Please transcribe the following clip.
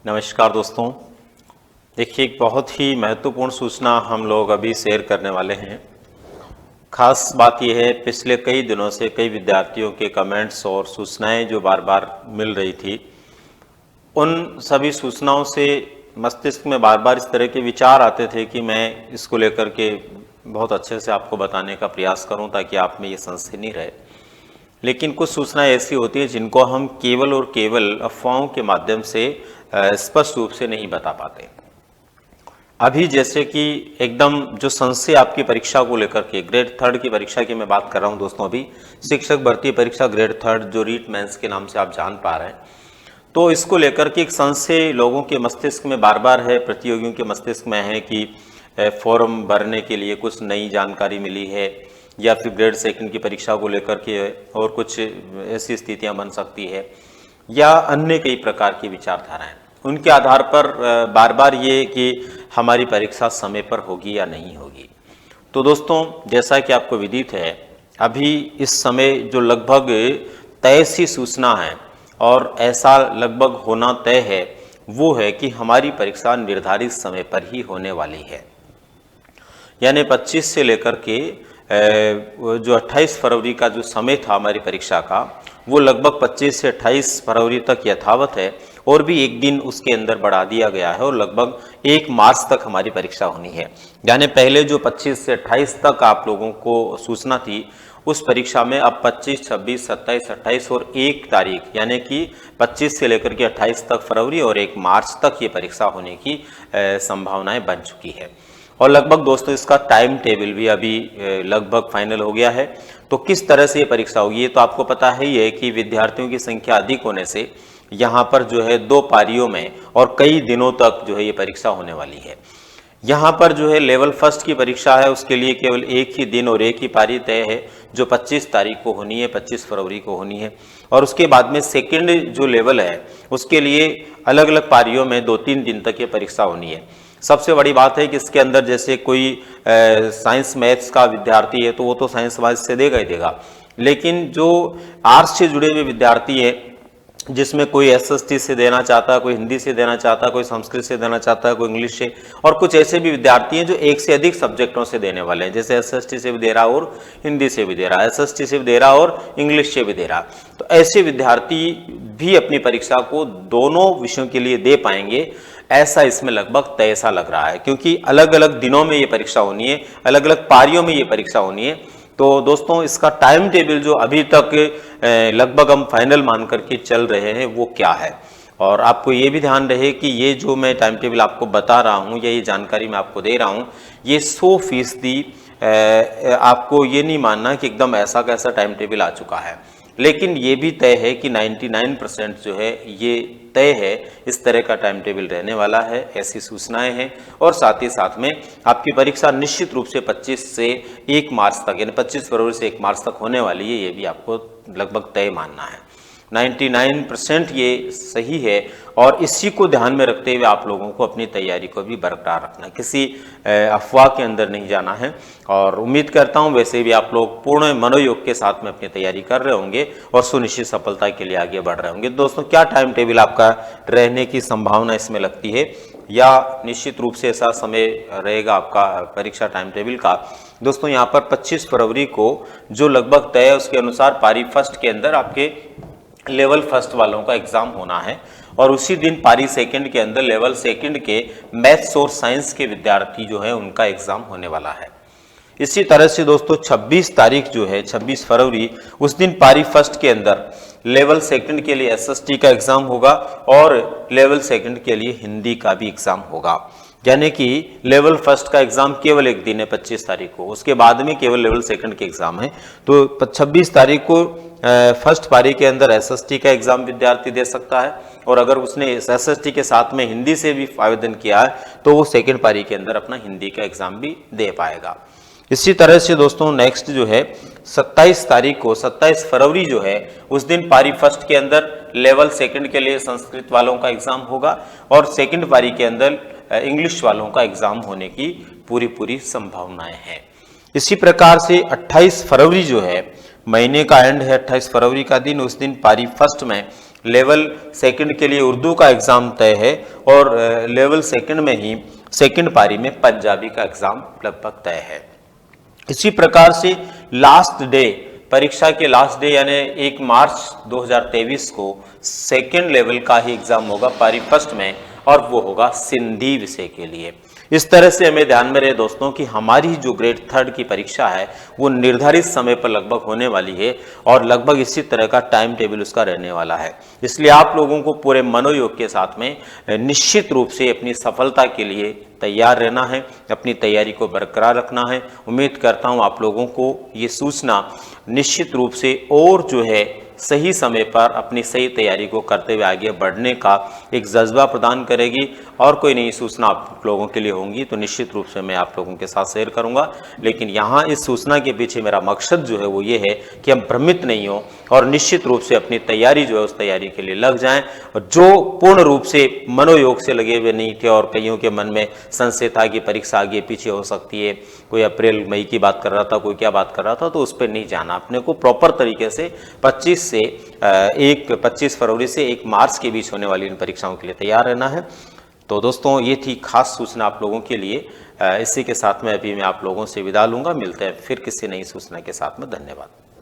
नमस्कार दोस्तों। देखिए, एक बहुत ही महत्वपूर्ण सूचना हम लोग अभी शेयर करने वाले हैं। खास बात यह है, पिछले कई दिनों से कई विद्यार्थियों के कमेंट्स और सूचनाएं जो बार बार मिल रही थी, उन सभी सूचनाओं से मस्तिष्क में बार बार इस तरह के विचार आते थे कि मैं इसको लेकर के बहुत अच्छे से आपको बताने का प्रयास करूं ताकि आप में ये संशय नहीं रहे। लेकिन कुछ सूचनाएं ऐसी होती हैं जिनको हम केवल और केवल अफवाहों के माध्यम से स्पष्ट रूप से नहीं बता पाते। अभी जैसे कि एकदम जो संशय आपकी परीक्षा को लेकर के, ग्रेड 3 की परीक्षा की मैं बात कर रहा हूं दोस्तों, अभी शिक्षक भर्ती परीक्षा ग्रेड 3 जो रीट मेंस के नाम से आप जान पा रहे हैं, तो इसको लेकर के एक संशय लोगों के मस्तिष्क में बार बार है, प्रतियोगियों के मस्तिष्क में है कि फॉर्म भरने के लिए कुछ नई जानकारी मिली है या फिर ग्रेड 2 की परीक्षा को लेकर के और कुछ ऐसी स्थितियां बन सकती है या अन्य कई प्रकार की विचारधाराएं। उनके आधार पर बार बार ये कि हमारी परीक्षा समय पर होगी या नहीं होगी। तो दोस्तों, जैसा कि आपको विदित है, अभी इस समय जो लगभग तय सी सूचना है और ऐसा लगभग होना तय है, वो है कि हमारी परीक्षा निर्धारित समय पर ही होने वाली है। यानी 25 से लेकर के जो 28 फरवरी का जो समय था हमारी परीक्षा का, वो लगभग 25 से 28 फरवरी तक यथावत है और भी एक दिन उसके अंदर बढ़ा दिया गया है और लगभग 1 मार्च तक हमारी परीक्षा होनी है। यानी पहले जो 25 से 28 तक आप लोगों को सूचना थी, उस परीक्षा में अब 25, 26, 27, 28 और 1 तारीख यानी कि 25 से लेकर के 28 तक फरवरी और 1 मार्च तक ये परीक्षा होने की संभावनाएं बन चुकी है। और लगभग दोस्तों इसका टाइम टेबल भी अभी लगभग फाइनल हो गया है। तो किस तरह से ये परीक्षा होगी, ये तो आपको पता ही है कि विद्यार्थियों की संख्या अधिक होने से यहाँ पर जो है 2 पारियों में और कई दिनों तक जो है ये परीक्षा होने वाली है। यहाँ पर जो है लेवल फर्स्ट की परीक्षा है, उसके लिए केवल एक ही दिन और एक ही पारी तय है जो 25 तारीख को होनी है, 25 फरवरी को होनी है। और उसके बाद में सेकंड जो लेवल है उसके लिए अलग अलग पारियों में 2-3 दिन तक ये परीक्षा होनी है। सबसे बड़ी बात है कि इसके अंदर जैसे कोई साइंस मैथ्स का विद्यार्थी है तो वो तो साइंस मैथ्स से देगा ही देगा, लेकिन जो आर्ट्स से जुड़े हुए विद्यार्थी है, जिसमें कोई एसएसटी से देना चाहता है, कोई हिंदी से देना चाहता है, कोई संस्कृत से देना चाहता है, कोई इंग्लिश से, और कुछ ऐसे भी विद्यार्थी हैं जो एक से अधिक सब्जेक्टों से देने वाले हैं, जैसे एसएसटी से भी दे रहा और हिंदी से भी दे रहा, एसएसटी से भी दे रहा और इंग्लिश से भी दे रहा। तो ऐसे विद्यार्थी भी अपनी परीक्षा को दोनों विषयों के लिए दे पाएंगे, ऐसा इसमें लगभग तय सा लग रहा है, क्योंकि अलग अलग दिनों में ये परीक्षा होनी है, अलग अलग पारियों में ये परीक्षा होनी है। तो दोस्तों, इसका टाइम टेबल जो अभी तक लगभग हम फाइनल मान करके चल रहे हैं वो क्या है। और आपको ये भी ध्यान रहे कि ये जो मैं टाइम टेबल आपको बता रहा हूँ या ये जानकारी मैं आपको दे रहा हूँ, ये 100% आपको ये नहीं मानना कि एकदम ऐसा कैसा टाइम टेबल आ चुका है, लेकिन ये भी तय है कि 99% जो है ये तय है, इस तरह का टाइम टेबल रहने वाला है, ऐसी सूचनाएं हैं। और साथ ही साथ में आपकी परीक्षा निश्चित रूप से 25 से 1 मार्च तक यानी 25 फरवरी से 1 मार्च तक होने वाली है, ये भी आपको लगभग तय मानना है। 99% ये सही है और इसी को ध्यान में रखते हुए आप लोगों को अपनी तैयारी को भी बरकरार रखना है, किसी अफवाह के अंदर नहीं जाना है। और उम्मीद करता हूं वैसे भी आप लोग पूर्ण मनोयोग के साथ में अपनी तैयारी कर रहे होंगे और सुनिश्चित सफलता के लिए आगे बढ़ रहे होंगे। दोस्तों, क्या टाइम टेबल आपका रहने की संभावना इसमें लगती है, या निश्चित रूप से ऐसा समय रहेगा आपका परीक्षा टाइम टेबल का? दोस्तों, यहाँ पर 25 फरवरी को जो लगभग तय है उसके अनुसार पारी फर्स्ट के अंदर आपके लेवल फर्स्ट वालों का एग्जाम होना है और उसी दिन पारी सेकंड के अंदर लेवल सेकंड के मैथ्स और साइंस के विद्यार्थी जो है उनका एग्जाम होने वाला है। इसी तरह से दोस्तों 26 तारीख जो है, 26 फरवरी, उस दिन पारी फर्स्ट के अंदर लेवल सेकंड के लिए एसएसटी का एग्जाम होगा और लेवल सेकंड के लिए हिंदी का भी एग्जाम होगा। यानी कि लेवल फर्स्ट का एग्जाम केवल एक दिन है 25 तारीख को, उसके बाद में केवल लेवल सेकंड के एग्जाम है। तो 26 तारीख को फर्स्ट पारी के अंदर एसएसटी का एग्जाम विद्यार्थी दे सकता है और अगर उसने एसएसटी के साथ में हिंदी से भी आवेदन किया है तो वो सेकंड पारी के अंदर अपना हिंदी का एग्जाम भी दे पाएगा। इसी तरह से दोस्तों नेक्स्ट जो है 27 तारीख को, 27 फरवरी जो है, उस दिन पारी फर्स्ट के अंदर लेवल सेकंड के लिए संस्कृत वालों का एग्जाम होगा और सेकंड पारी के अंदर इंग्लिश वालों का एग्जाम होने की पूरी संभावनाएं हैं। इसी प्रकार से 28 फरवरी जो है, महीने का एंड है 28 फरवरी का दिन, उस दिन पारी फर्स्ट में लेवल सेकंड के लिए उर्दू का एग्ज़ाम तय है और लेवल सेकंड में ही सेकंड पारी में पंजाबी का एग्ज़ाम लगभग तय है। इसी प्रकार से लास्ट डे, परीक्षा के लास्ट डे यानी 1 मार्च 2023 को सेकेंड लेवल का ही एग्जाम होगा पारी फर्स्ट में, और वो होगा सिंधी विषय के लिए। इस तरह से हमें ध्यान में रहे दोस्तों कि हमारी जो ग्रेड 3 की परीक्षा है वो निर्धारित समय पर लगभग होने वाली है और लगभग इसी तरह का टाइम टेबल उसका रहने वाला है। इसलिए आप लोगों को पूरे मनोयोग के साथ में निश्चित रूप से अपनी सफलता के लिए तैयार रहना है, अपनी तैयारी को बरकरार रखना है। उम्मीद करता हूं आप लोगों को ये सूचना निश्चित रूप से और जो है सही समय पर अपनी सही तैयारी को करते हुए आगे बढ़ने का एक जज्बा प्रदान करेगी। और कोई नई सूचना आप लोगों के लिए होंगी तो निश्चित रूप से मैं आप लोगों के साथ शेयर करूंगा। लेकिन यहाँ इस सूचना के पीछे मेरा मकसद जो है वो ये है कि हम भ्रमित नहीं हो और निश्चित रूप से अपनी तैयारी जो है उस तैयारी के लिए लग जाएं। और जो पूर्ण रूप से मनोयोग से लगे हुए नहीं थे और कईयों के मन में संशय था कि परीक्षा आगे पीछे हो सकती है, कोई अप्रैल मई की बात कर रहा था, कोई क्या बात कर रहा था, तो उस पर नहीं जाना। अपने को प्रॉपर तरीके से 25 फरवरी से 1 मार्च के बीच होने वाली इन परीक्षाओं के लिए तैयार रहना है। तो दोस्तों ये थी खास सूचना आप लोगों के लिए। इसी के साथ में अभी मैं आप लोगों से विदा लूंगा। मिलते हैं फिर किसी नई सूचना के साथ में। धन्यवाद।